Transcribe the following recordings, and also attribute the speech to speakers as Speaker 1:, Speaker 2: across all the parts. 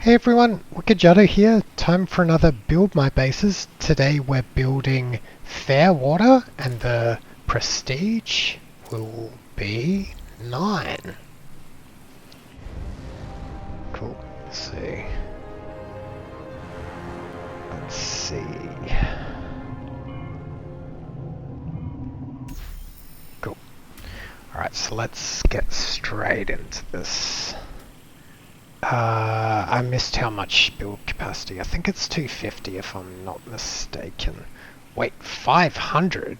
Speaker 1: Hey everyone, Wicked Jutto here. Time for another Build My Bases. Today we're building Fairwater and the prestige will be 9. Cool. Let's see. Let's see. Cool. Alright, so let's get straight into this. I missed how much build capacity. I think it's 250 if I'm not mistaken. Wait, 500?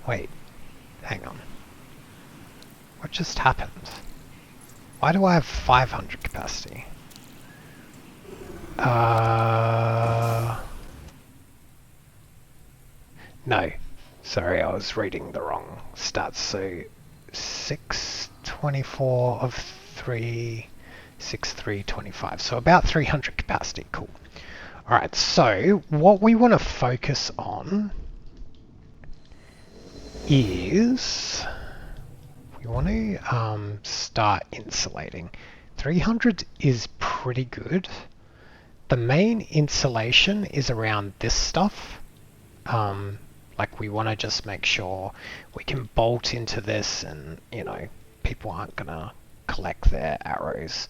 Speaker 1: Wait, hang on. What just happened? Why do I have 500 capacity? No. Sorry, I was reading the wrong stats. So 624 of 36325. So about 300 capacity. Cool. Alright, so what we want to focus on is we want to start insulating. 300 is pretty good. The main insulation is around this stuff. Like we want to just make sure we can bolt into this and, you know, people aren't going to collect their arrows.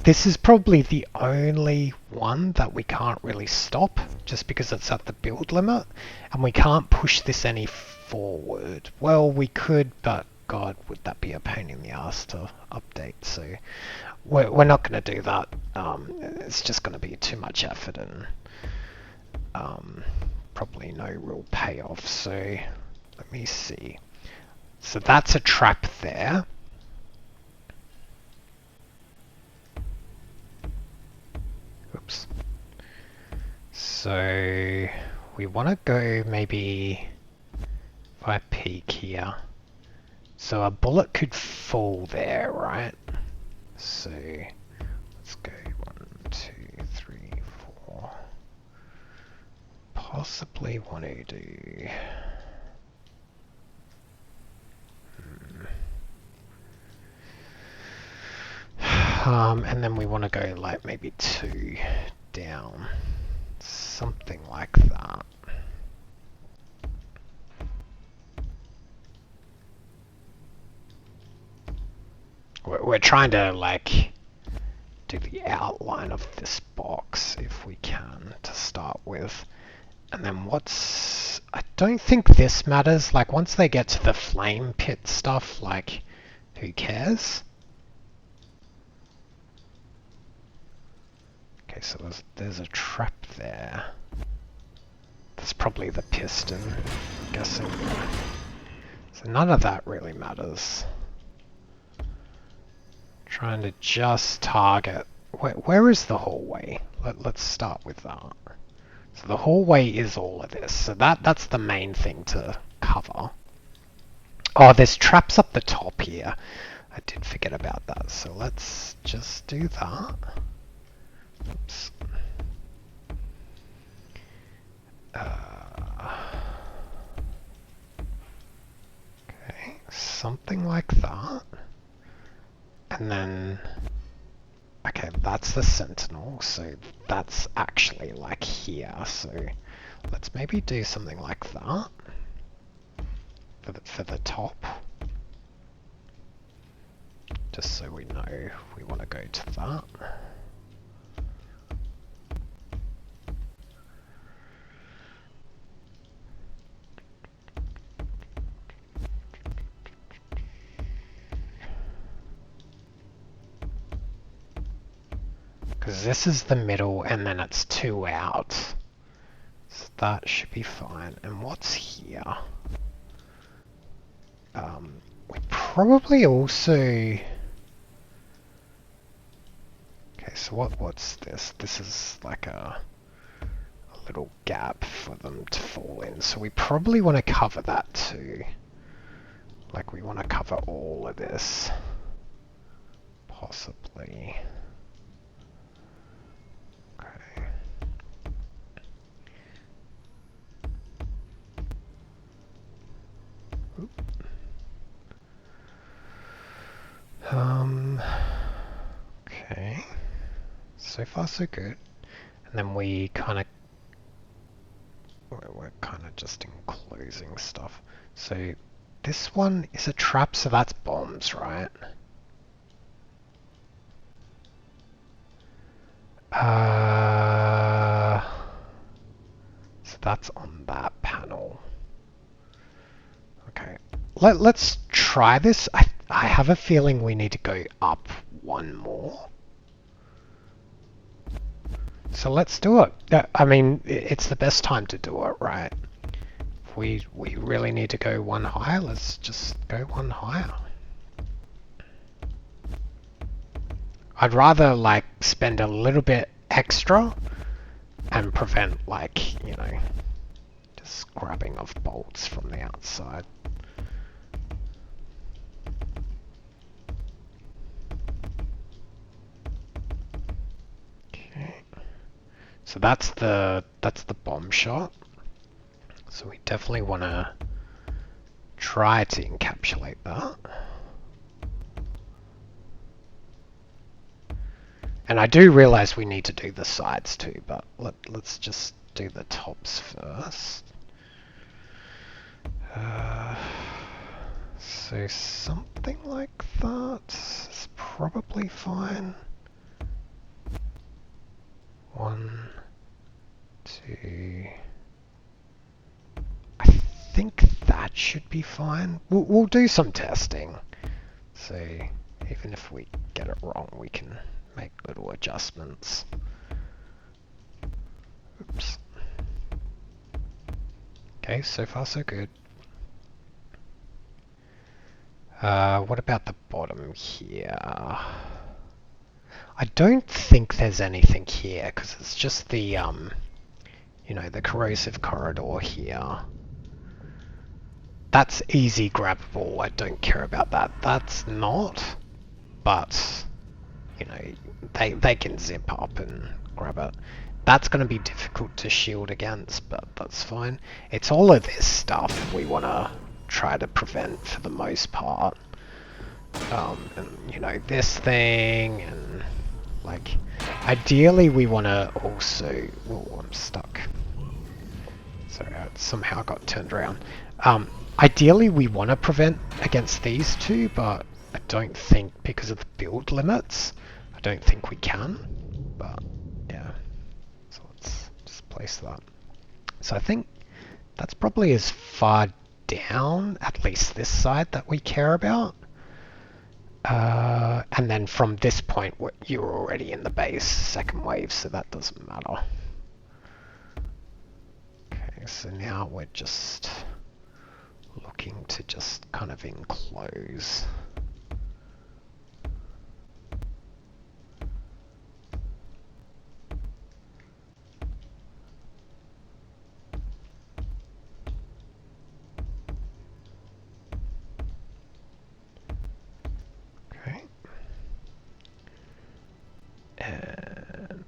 Speaker 1: This is probably the only one that we can't really stop just because it's at the build limit and we can't push this any forward. Well, we could, but God, would that be a pain in the ass to update. So we're not going to do that. It's just going to be too much effort and probably no real payoff. So let me see. So that's a trap there. Oops. So we want to go maybe if I peek here. So a bullet could fall there, right? So let's go 1, 2, 3, 4. Possibly want to do. And then we want to go like maybe 2 down, something like that. We're trying to like do the outline of this box if we can to start with. And then I don't think this matters. Like once they get to the flame pit stuff, like who cares? Okay, so there's a trap there. That's probably the piston, I'm guessing. So none of that really matters. Trying to just target. Where is the hallway? Let's start with that. So the hallway is all of this. So that's the main thing to cover. Oh, there's traps up the top here. I did forget about that. So let's just do that. Oops. Okay, something like that. And then, okay, that's the sentinel, so that's actually like here. So let's maybe do something like that for the top. Just so we know we want to go to that. Because this is the middle and then it's 2 out. So that should be fine. And what's here? We probably also... Okay, so what's this? This is like a little gap for them to fall in. So we probably want to cover that too. Like we want to cover all of this. Possibly. Okay. Okay, so far so good. And then we're kind of just enclosing stuff. So this one is a trap, so that's bombs, right? So that's on that panel. Okay, let's try this. I have a feeling we need to go up one more. So let's do it. I mean, it's the best time to do it, right? We really need to go one higher. Let's just go one higher. I'd rather like spend a little bit extra and prevent like, you know, just grabbing of bolts from the outside. Okay. So that's the bomb shot. So we definitely want to try to encapsulate that. And I do realize we need to do the sides too, but let's just do the tops first. So something like that is probably fine. 1, 2. I think that should be fine. We'll do some testing. So even if we get it wrong, we can make little adjustments. Oops. Okay, so far so good. What about the bottom here? I don't think there's anything here because it's just the, you know, the corrosive corridor here. That's easy grabbable. I don't care about that. That's not, but you know, they can zip up and grab it. That's going to be difficult to shield against, but that's fine. It's all of this stuff we want to try to prevent for the most part. And you know, this thing, and like, ideally we want to also... Oh, I'm stuck. Sorry, I somehow got turned around. Ideally we want to prevent against these two, but I don't think, because of the build limits, I don't think we can. But yeah, so let's just place that. So I think that's probably as far down, at least this side, that we care about. And then from this point, you're already in the base, second wave, so that doesn't matter. Okay, so now we're just looking to just kind of enclose. Okay. And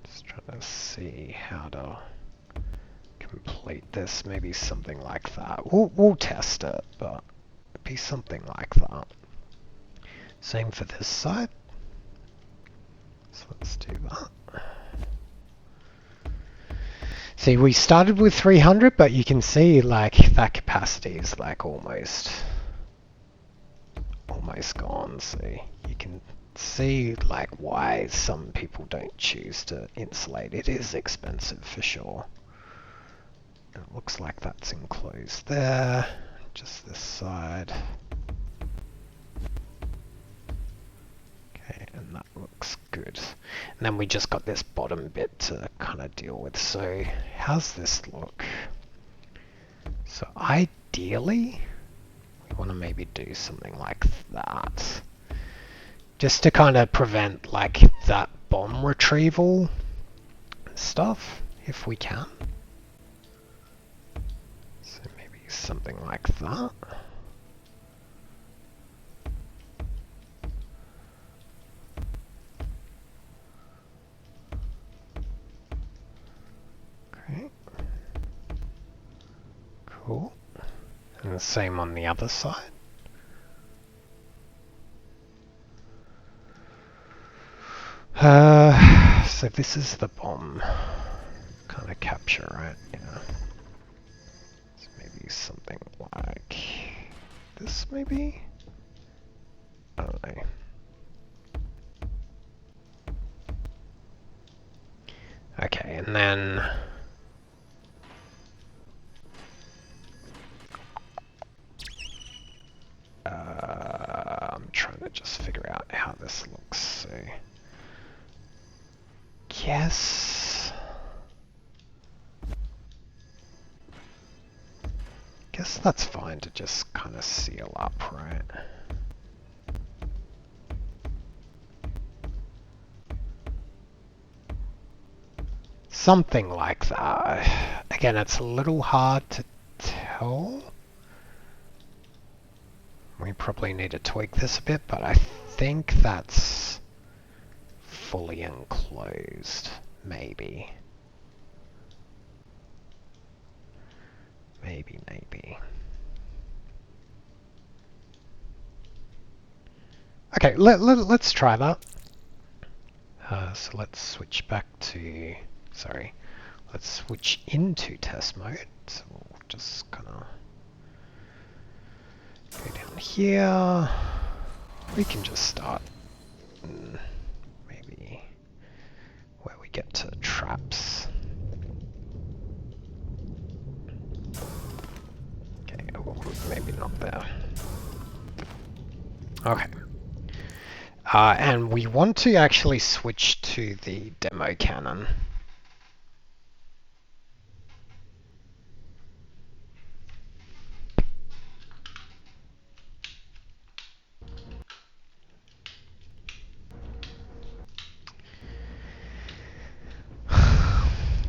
Speaker 1: just trying to see how to complete this. Maybe something like that. We'll test it, but it'd be something like that. Same for this side. So let's do that. See, we started with 300, but you can see like that capacity is like almost gone. So you can see like why some people don't choose to insulate. It is expensive for sure. It looks like that's enclosed there. Just this side. Okay, and that looks good. And then we just got this bottom bit to kind of deal with. So how's this look? So ideally, we want to maybe do something like that. Just to kind of prevent like that bomb retrieval stuff, if we can. So maybe something like that. Okay. Cool. And the same on the other side. So this is the bomb kind of capture, right? Yeah. So maybe something like this, maybe? I don't know. Okay, and then I'm trying to just figure out how this looks. So, guess that's fine to just kind of seal up, right? Something like that. Again, it's a little hard to tell. We probably need to tweak this a bit, but I think that's fully enclosed, maybe. Maybe. Okay, let's try that. So let's switch back to, sorry, let's switch into test mode. So we'll just kind of go down here. We can just start maybe where we get to traps. Okay, maybe not there. Okay. And we want to actually switch to the demo cannon.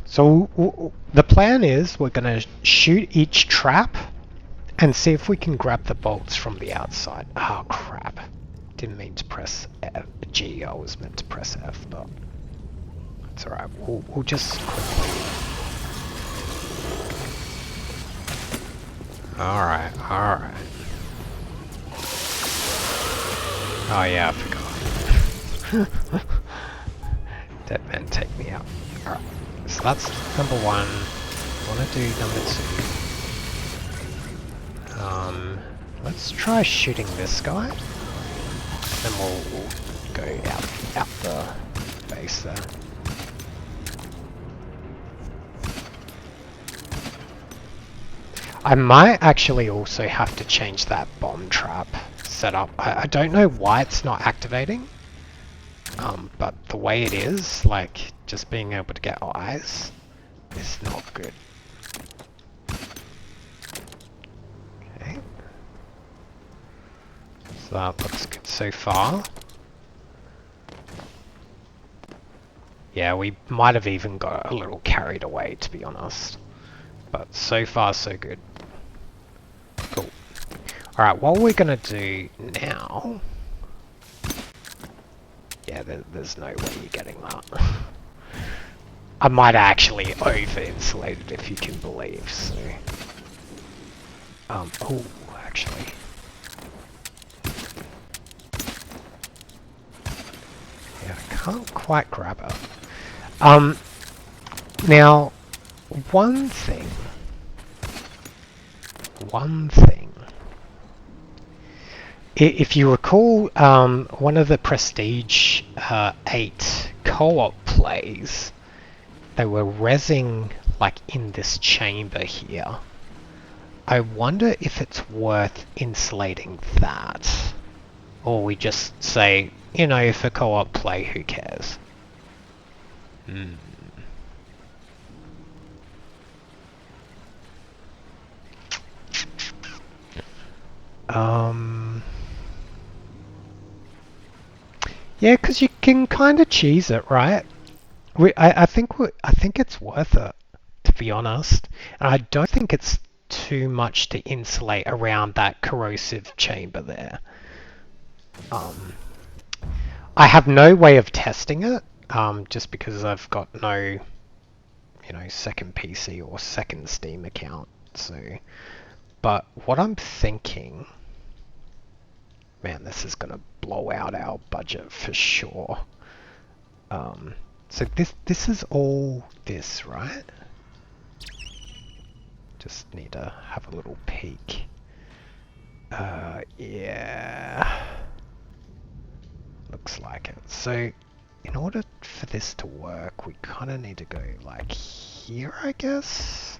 Speaker 1: So the plan is we're going to shoot each trap and see if we can grab the bolts from the outside. Oh crap. Didn't mean to press F. G, I was meant to press F, but it's alright. We'll just quickly... Alright. Oh yeah, I forgot. Dead man, take me out. Alright, so that's number one. I want to do number two. Let's try shooting this guy. Then we'll go out the base there. I might actually also have to change that bomb trap setup. I don't know why it's not activating. But the way it is, like, just being able to get eyes is not good. Okay. So that looks good so far. Yeah, we might have even got a little carried away, to be honest. But so far, so good. Cool. Alright, what we're gonna do now... Yeah, there's no way you're getting that. I might actually over-insulated, if you can believe, so... oh, actually... Yeah, I can't quite grab it. Now, one thing... If you recall, one of the Prestige 8 co-op plays, they were rezzing like in this chamber here. I wonder if it's worth insulating that. Or we just say, you know, for co-op play, who cares? Yeah, because you can kind of cheese it, right? I think it's worth it, to be honest. And I don't think it's too much to insulate around that corrosive chamber there. I have no way of testing it, just because I've got no, you know, second PC or second Steam account. So, but what I'm thinking, man, this is gonna blow out our budget for sure. So this is all this, right? Just need to have a little peek. Yeah. Looks like it. So, in order for this to work, we kind of need to go like here, I guess?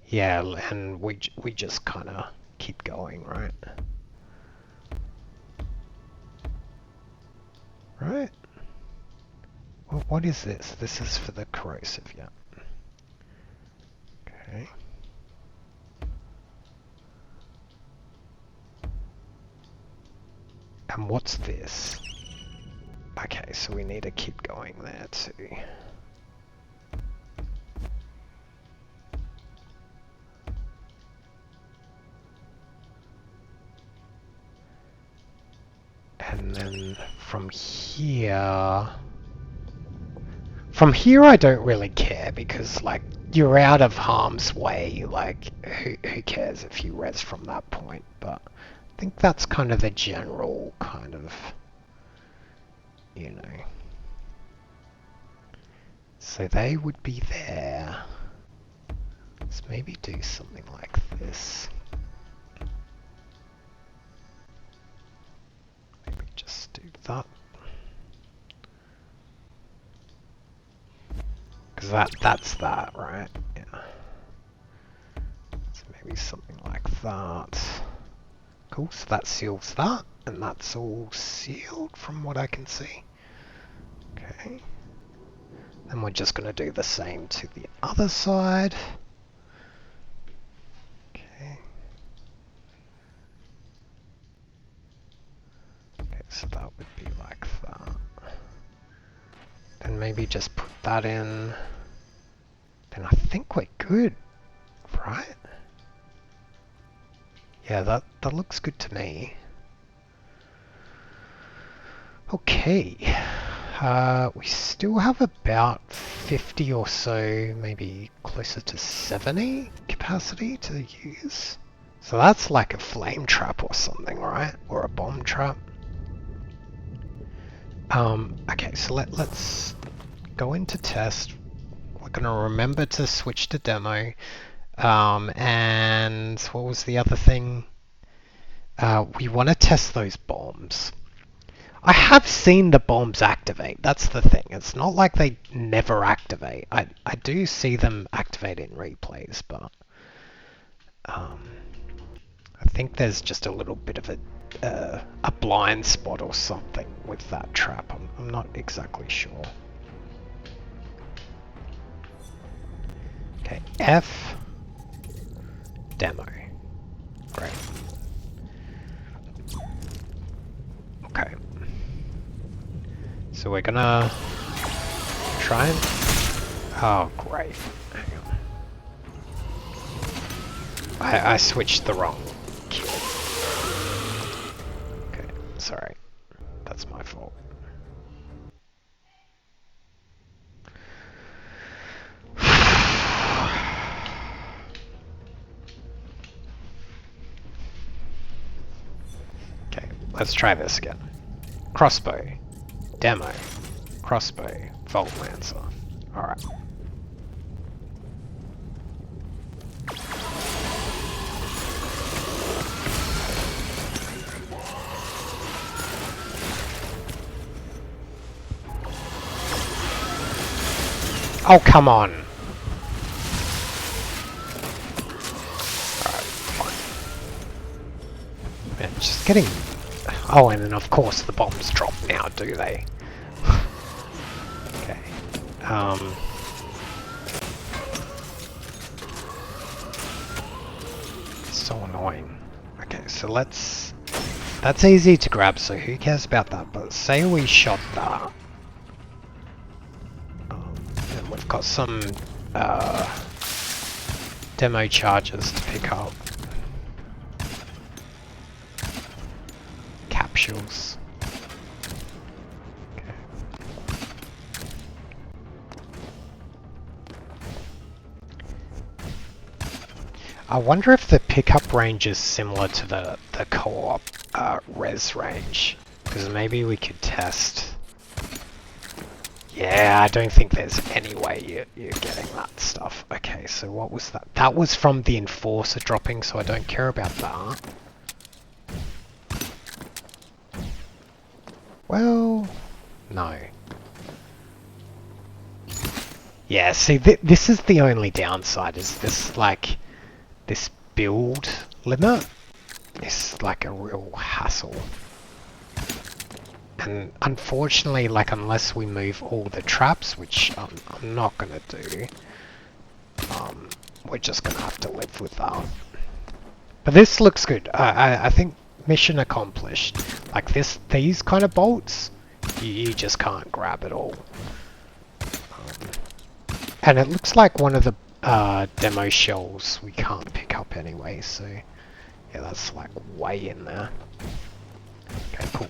Speaker 1: Yeah, and we just kind of keep going, right? Right? Well, what is this? This is for the corrosive, yeah. Okay. And what's this? Okay, so we need to keep going there too. And then from here... From here I don't really care because like you're out of harm's way, like who cares if you res from that point, but I think that's kind of the general kind of, you know. So they would be there. Let's maybe do something like this. Maybe just do that. Because that's that, right? Yeah. So maybe something like that. Cool, so that seals that, and that's all sealed from what I can see. Okay. And we're just going to do the same to the other side. Okay. Okay, so that would be like that. Then maybe just put that in. Then I think we're good, right? Yeah, that looks good to me. Okay. We still have about 50 or so, maybe closer to 70 capacity to use. So that's like a flame trap or something, right? Or a bomb trap. Okay, so let's go into test. We're going to remember to switch to demo. And what was the other thing? We want to test those bombs. I have seen the bombs activate, that's the thing. It's not like they never activate. I do see them activate in replays, but I think there's just a little bit of a blind spot or something with that trap. I'm not exactly sure. Okay, F, demo. Great. Okay. So we're gonna try and... Oh, great. Hang on. I switched the wrong key. Okay, sorry. That's my fault. Okay, let's try this again. Crossbow. Demo. Crossbow. Volt Lancer. Alright. Oh, come on! Alright, fine. Man, just getting... Oh, and then of course the bombs drop now, do they? Okay. So annoying. Okay, so let's... That's easy to grab, so who cares about that? But say we shot that. And we've got some demo charges to pick up. Capsules. Okay. I wonder if the pickup range is similar to the co-op res range. Because maybe we could test. Yeah, I don't think there's any way you're getting that stuff. Okay, so what was that? That was from the Enforcer dropping, so I don't care about that. Well, no. Yeah, see, this is the only downside, is this, like, this build limit is, like, a real hassle. And unfortunately, like, unless we move all the traps, which I'm not gonna do, we're just gonna have to live with that. But this looks good. I think mission accomplished. Like these kind of bolts, you just can't grab at all. And it looks like one of the demo shells we can't pick up anyway, so yeah, that's like way in there. Okay, cool.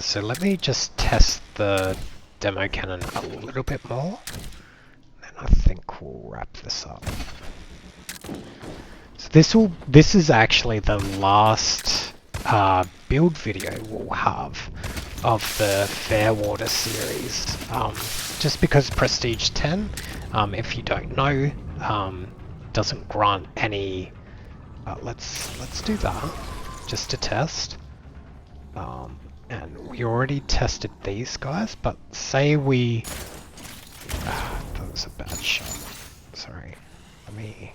Speaker 1: So let me just test the demo cannon a little bit more, and I think we'll wrap this up. So this is actually the last build video we'll have of the Fairwater series. Just because Prestige 10, if you don't know, doesn't grant any. Let's do that just to test. And we already tested these guys, but say we. That was a bad shot. Sorry. Let me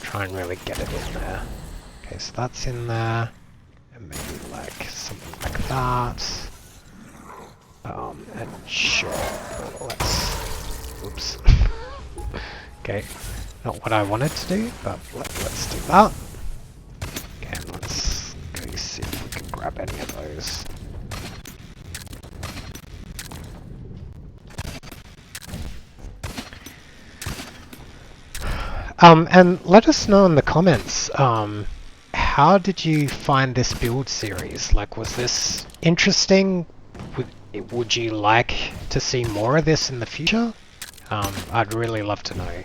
Speaker 1: try and really get it in there. Okay, so that's in there, and maybe like something like that. And sure, let's. Oops. Okay, not what I wanted to do, but let's do that. Okay, and let's go see if we can grab any of those. And let us know in the comments, how did you find this build series? Like, was this interesting? Would you like to see more of this in the future? I'd really love to know.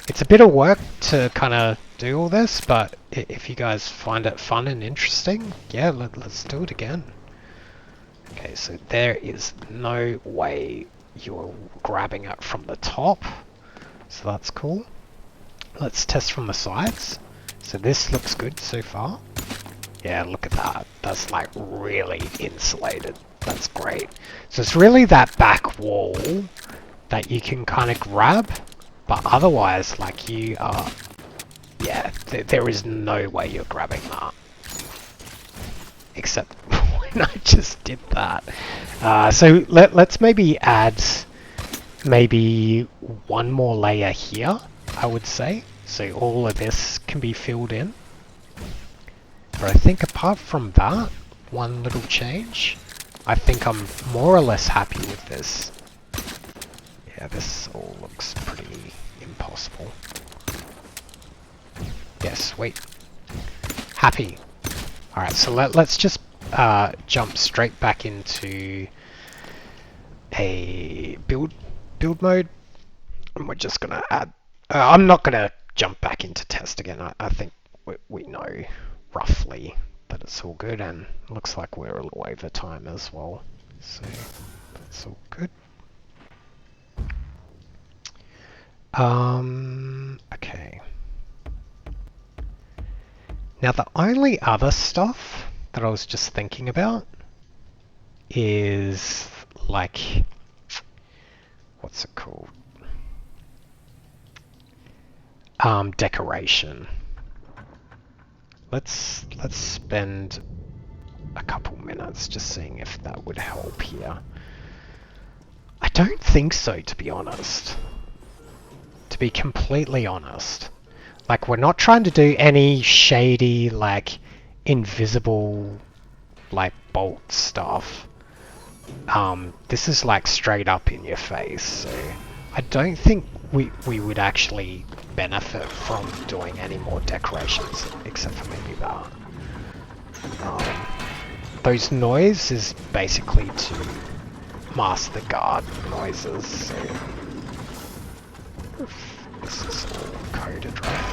Speaker 1: It's a bit of work to kind of do all this, but if you guys find it fun and interesting, yeah, let's do it again. Okay, so there is no way you're grabbing it from the top, so that's cool. Let's test from the sides. So this looks good so far. Yeah, look at that. That's like really insulated. That's great. So it's really that back wall that you can kind of grab, but otherwise, like you are, yeah, there is no way you're grabbing that. Except when I just did that. So let's maybe add maybe one more layer here, I would say. So all of this can be filled in. But I think apart from that, one little change, I think I'm more or less happy with this. Yeah, this all looks pretty impossible. Yes, sweet. Happy. Alright, so let's just jump straight back into a build mode. And we're just gonna add... I'm not gonna jump back into test again. I think we know roughly that it's all good, and looks like we're a little over time as well. So that's all good. Okay. Now the only other stuff that I was just thinking about is like, what's it called? Decoration. Let's spend a couple minutes just seeing if that would help here. I don't think so, to be honest. To be completely honest. Like, we're not trying to do any shady, like, invisible, like, bolt stuff. This is, like, straight up in your face, so I don't think we would actually benefit from doing any more decorations, except for maybe that. Those noise is basically to mask the guard noises, so this is all coded, right?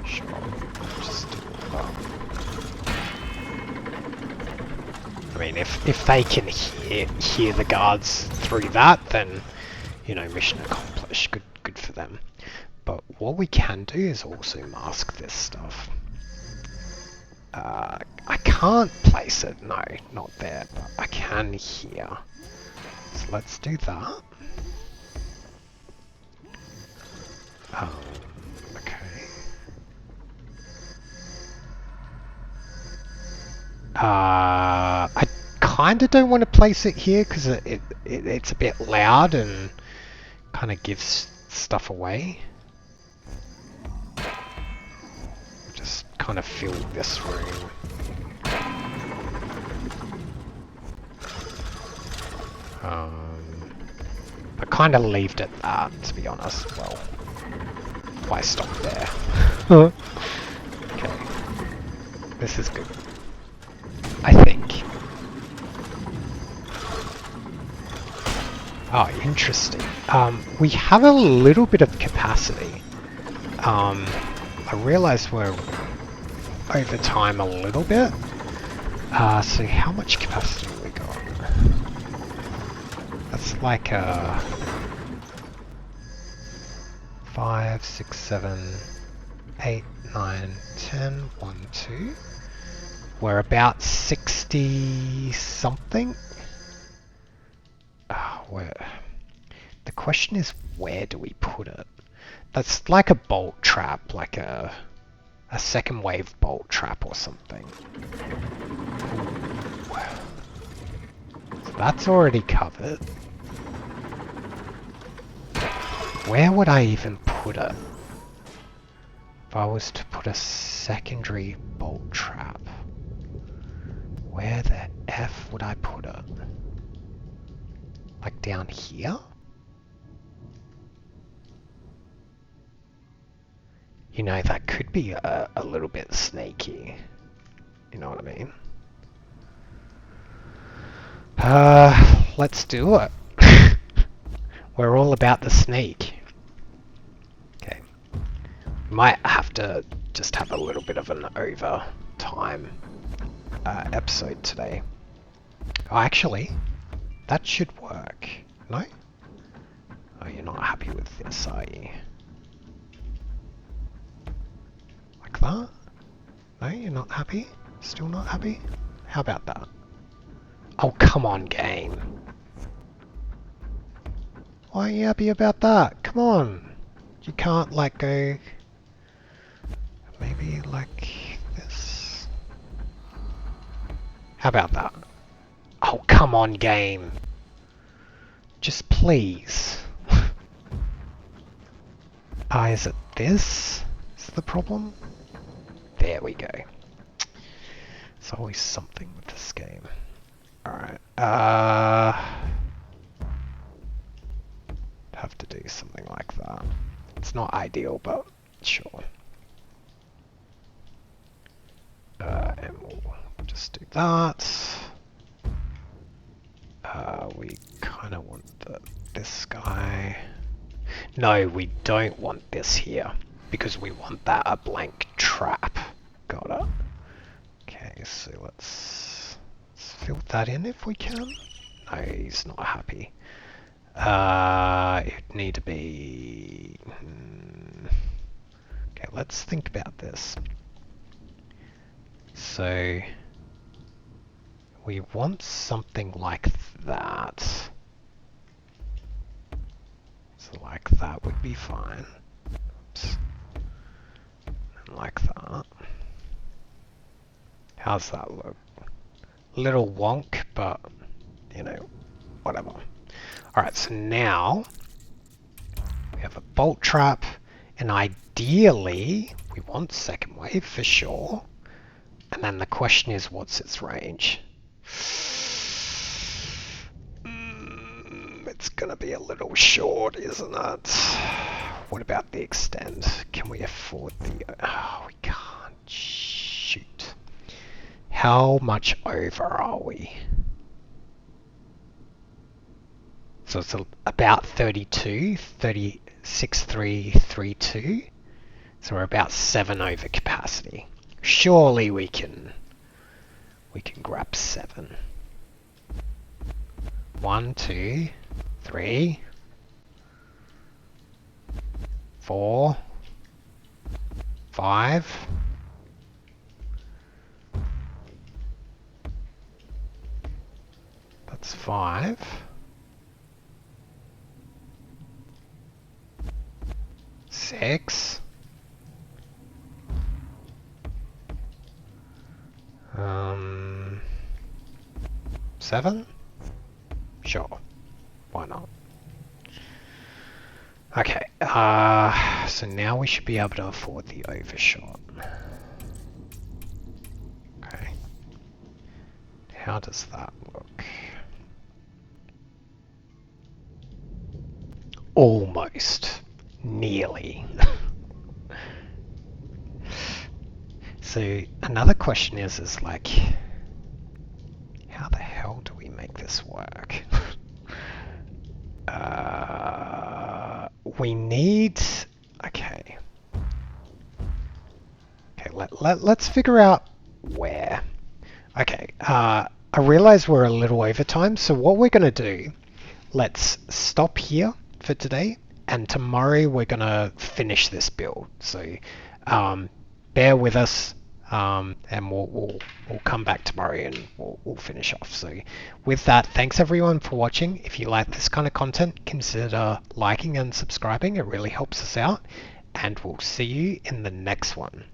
Speaker 1: Sure, just do that. I mean, if they can hear the guards through that, then, you know, mission accomplished. Good for them. But what we can do is also mask this stuff. I can't place it, no, not there, but I can here. So let's do that. Okay. I kind of don't want to place it here because it's a bit loud and kind of gives stuff away. Just kind of fill this room. I kind of left it that, to be honest. Well, why stop there? Okay. This is good. I think. Oh, interesting. We have a little bit of capacity. I realize we're over time a little bit. So how much capacity have we got? That's like a 5, 6, 7, 8, 9, 10, 1, 2. We're about 60 something. The question is, where do we put it? That's like a bolt trap, like a second wave bolt trap or something. So that's already covered. Where would I even put it? If I was to put a secondary bolt trap, where the F would I put it? Like down here? You know, that could be a little bit sneaky. You know what I mean? Let's do it. We're all about the sneak. Okay. Might have to just have a little bit of an overtime episode today. Oh, actually, that should work. No? Oh, you're not happy with this, are you? Like that? No, you're not happy? Still not happy? How about that? Oh, come on, game. Why are you happy about that? Come on. You can't, like, go... Maybe like this? How about that? Oh, come on, game. Just please. Is it this? Is the problem? There we go. There's always something with this game. Alright, have to do something like that. It's not ideal, but sure. And we'll just do that. We kind of want this guy. No, we don't want this here, because we want that a blank trap. Got it. Okay, so let's fill that in if we can. No, he's not happy. It'd need to be... Okay, let's think about this. So we want something like that. So like that would be fine. Oops. And like that. How's that look? Little wonk, but you know, whatever. Alright, so now we have a bolt trap, and ideally we want second wave for sure. And then the question is, what's its range? It's gonna be a little short, isn't it? What about the extend? Can we afford the... Oh, we can't. Shoot. How much over are we? So it's about 32, 36,332. So we're about 7 over capacity. Surely we can grab 7. 1, 2, 3, 4, 5. That's 5. 6. 7? Sure. Why not? Okay, so now we should be able to afford the overshot. Okay. How does that look? Almost. Nearly. So another question is like, how the hell do we make this work? We need... Okay. Okay, let's figure out where. Okay, I realize we're a little over time, so what we're going to do, let's stop here for today, and tomorrow we're going to finish this build. So bear with us, and we'll come back tomorrow and we'll finish off. So with that, thanks everyone for watching. If you like this kind of content, consider liking and subscribing. It really helps us out, and we'll see you in the next one.